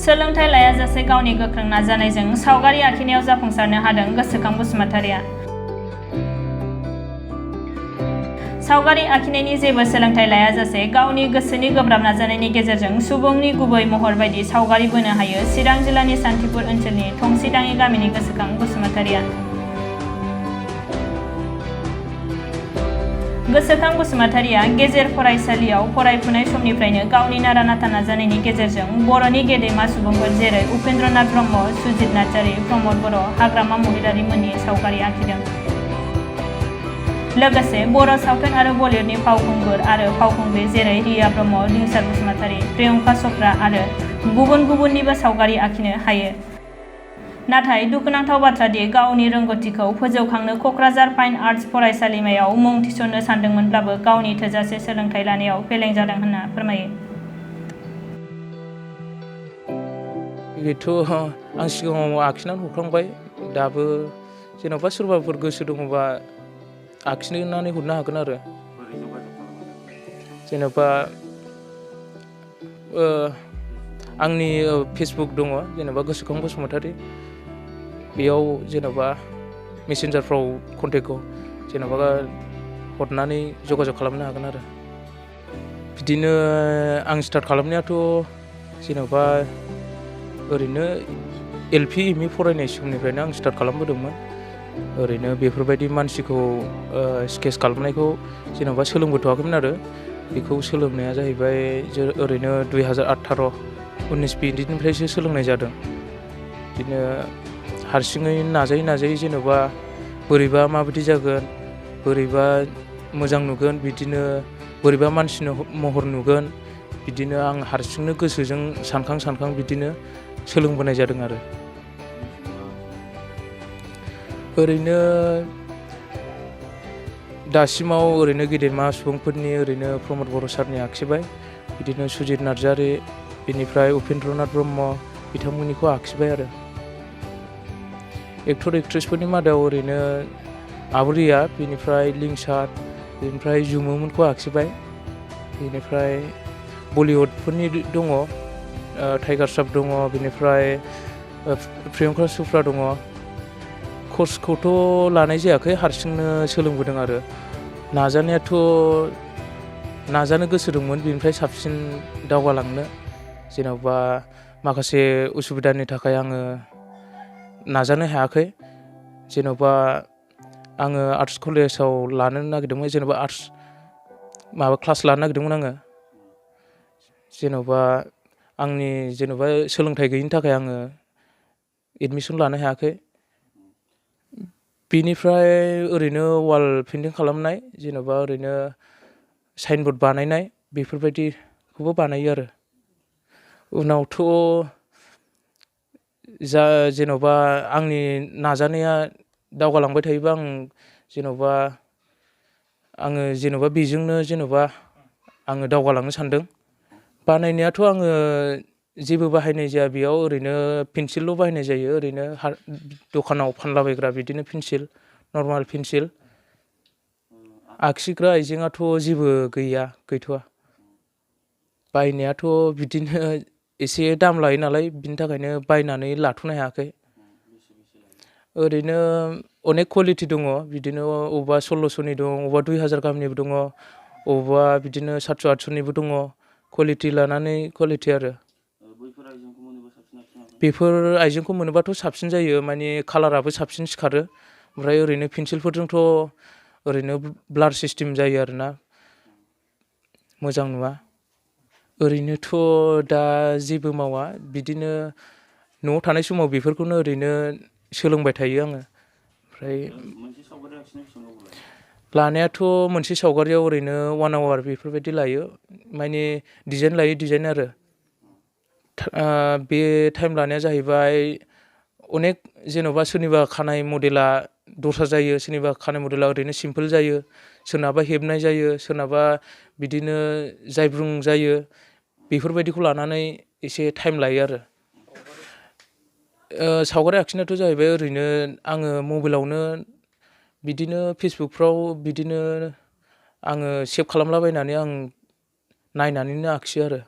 सोलोंथाइ लायाजासे गावनि गोख्रों नाजानायजों सावगारि आखिनायाव जाफुंसारनो हादों गोसोखां बसुमतारिया। सावगारि आखिनायनि जेबो सोलोंथाइ लायाजासे गावनि गोसोनि गोब्राब नाजानायनि गेजेरजों सुबुंनि गुबै महर बायदि सावगारि बोनो हायो चिरां जिल्लानि सान्थिपुर ओनसोलनि थंसिदाङि गामिनि गोसोखां बसुमतारिया। गोसोखां बसुमतारिया गेजेर फरायसालियाव फरायफुनाय समनिफ्रायनो गावनि नारा नाथा नाजानायनि गेजेरजों बर'नि गेदेमा सुबुंफोर जेरै उपेन्द्रनाथ ब्रह्म, सुजित नार्जारि, प्रमद बर', हाग्रामा महिलारि मोननि सावगारि आखिदों। लोगोसे बर' सावथुन आरो बलिउडनि फावखुंगुर आरो फावखुंग्रि जेरै रिया ब्रह्म, लिंसार बसुमतारि, प्रियंका चप्रा आरो गुबुननिबो सावगारि आखिनो हायो। नाथाय दुखुनांथाव बाथ्रा दि गावनि रोंगौथिखौ फोजौखांनो क'क्राझार फाइन आर्टस फरायसालिमायाव मुं थिसननो सानदोंमोनब्लाबो गावनि थोजासे सोलोंथाइ लानायाव फेलें जादों होनना फोरमायो। बेथ' आं सिगाङाव आखिनानै हरखांबाय, दाबो जेन'बा सोरबाफोर गोसो दङबा आखिनानै हरनो हागोन आरो। जेन'बा आंनि फेसबुक दङ जेन'बा गोसोखां बसुमतारि, बेयाव जेन'बा मेसेन्जारफ्राव कन्टेक्टखौ जेन'बा हरनानै जगाजग खालामनो हागोन आरो। बिदिनो आं स्टार्ट खालामनायाथ' जेन'बा ओरैनो LP ME फरायनाय समनिफ्रायनो आं स्टार्ट खालामबोदोंमोन। ओरैनो बेफोरबायदि मानसिखौ स्केच खालामनायखौ जेन'बा सोलोंबोथ'वाखैमोन आरो। बेखौ सोलोंनाया जाहैबाय ओरैनो 2018-19 बिदिनिफ्रायसो सोलोंनाय जादों। बिदिनो हारसिङै नाजायै जेन'बा बोरैबा माबायदि जागोन, बोरैबा मोजां नुगोन, बिदिनो बोरैबा मानसिनो महर नुगोन, बिदिनो आं हारसिंनो गोसोजों सानखां बिदिनो सोलोंबोनाय जादों आरो। ओरैनो दासिमाव ओरैनो गेदेमा सुबुंफोरनि ओरैनो प्रमद बर' सारनि आखिबाय, बिदिनो सुजित नार्जारि, बेनिफ्राय उपेन्द्रनाथ ब्रह्म बिथांमोननिखौ आखिबाय आरो। एक्टर एक्ट्रेसफोरनि मादाव ओरैनो आब' रिया, बेनिफ्राय लिंसार, बेनिफ्राय जुमुमोनखौ आखिबाय। बेनिफ्राय बलिउडफोरनि दङ, टाइगार श्रफ दङ, बेनिफ्राय प्रियंका चप्रा दङ। कर्सखौथ' लानाय जायाखै, हारसिंनो सोलोंबोदों आरो। नाजानो गोसो दंमोन बेनिफ्राय साबसिन दावगालांनो, जेन'बा माखासे उसुबिदानि थाखाय आङो नाजानो हायाखै। जेन'बा आङो आर्ट्स कलेजाव लानो नागिरदोंमोन, जेन'बा आर्ट्स क्लास लानो नागिरदोंमोन आङो। जेन'बा आंनि सोलोंथाइ गैयिनि थाखाय आङो एडमिसन लानो हायाखै। बेनिफ्राय ओरैनो वाल पेइन्टिं खालामनाय, जेन'बा ओरैनो साइनबर्ड बानायनाय, बेफोरबायदिखौबो बानायो आरो। उनावथ' जेन'बा आंनि नाजानाया दावगालांबाय थायोबा आङो बेजोंनो आङो दावगालांनो सानदों। बानायनायाथ' आङो जेबो बाहायनाय जाया बेयाव, ओरैनो पेन्सिलल' बाहायनाय जायो। ओरैनो दखानाव फानलाबायग्रा बिदिनो पेन्सिल, नर्माल पेन्सिल। आखिग्रा आइजेंआथ' जेबो गैथ'वा। बायनायाथ' बिदिनो एसे दाम लायो नालाय, बिनि थाखायनो बायनानै लाथ'नो हायाखै। ओरैनो अनेक कुवालिटि दङ, बिदिनो अबेबा 1600नि दं, अबेबा 2000 गाहामनिबो दङ, अबेबा बिदिनो 700-800निबो दङ। कुवालिटि लानानै कुवालिटि आरो। बेफोर आइजेंखौ मोनोबाथ' साबसिन जायो, माने कालाराबो साबसिन सिखारो। ओमफ्राय ओरैनो पेन्सिलफोरजोंथ' ओरैनो ब्लार सिस्टेम जायो आरोना, मोजां नुवा। ओरैनोथ' दा जेबो मावा, बिदिनो न'आव थानाय समाव बेफोरखौनो ओरैनो सोलोंबाय थायो आङो। ओमफ्राय लानायाथ' मोनसे सावगारियाव ओरैनो 1 आवार बेफोरबायदि लायो, माने डिजाइन लायै डिजाइन आरो। बे टाइम लानाया जाहैबाय अनेक, जेन'बा सोरनिबा खानाय मडेला दस्रा जायो, सोरनिबा खानाय मडेला ओरैनो सिम्पोल जायो, सोरनाबा हेबनाय जायो, सोरनाबा बिदिनो जायब्रुं जायो। बेफोरबायदिखौ लानानै एसे टाइम लायो आरो। सावगारि आखिनायाथ' जाहैबाय ओरैनो आङो मबाइलावनो बिदिनो फेसबुकफ्राव बिदिनो आङो सेभ खालामलाबायनानै आं नायनानैनो आखियो आरो।